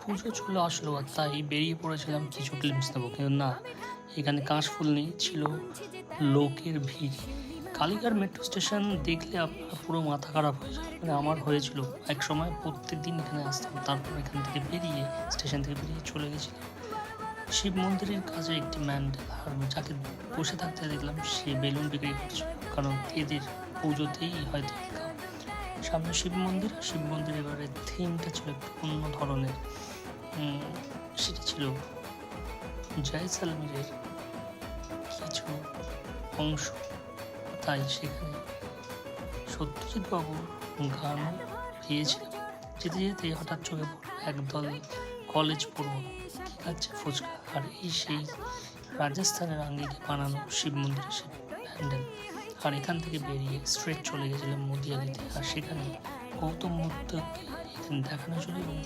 পুজো চলে আসলো আর তাই বেরিয়ে পড়েছিলাম কিছু ফিল্মস নেবো, কিন্তু না, এখানে কাশফুল নেই, ছিল লোকের ভিড়। কালীঘাট মেট্রো স্টেশন দেখলে আপনার পুরো মাথা খারাপ হয়ে যায়। মানে আমার হয়েছিল, এক সময় প্রত্যেক দিন এখানে আসতাম, তারপর এখান থেকে বেরিয়ে, স্টেশন থেকে বেরিয়ে চলে গেছিলাম শিব মন্দিরের কাছে একটি ম্যান্ডেল। আর যাকে বসে থাকতে দেখলাম সে বেলুন বিক্রি করছিল, কারণ এদের পুজোতেই হয়তো income। সামনে শিব মন্দির, শিব মন্দির এবারে থিমটা ছিল একটু অন্য ধরনের। সেটা ছিল জয়সালমীরের কিছু অংশ, তাই সেখানে সত্যজিৎ বাবুর গান পেয়েছিলাম। যেতে যেতে হঠাৎ চোখে পড়ল একদল কলেজ পড়ুয়া কি খাচ্ছে ফুচকা, আর এই সেই রাজস্থানের আঙ্গিকে বানানো শিব মন্দিরের সেই প্যান্ডেল। আর এখান থেকে বেরিয়ে স্ট্রেট চলে গেছিলাম মদিয়ালিতে, আর সেখানে গৌতম বুদ্ধকে এখানে দেখানো ছিল এবং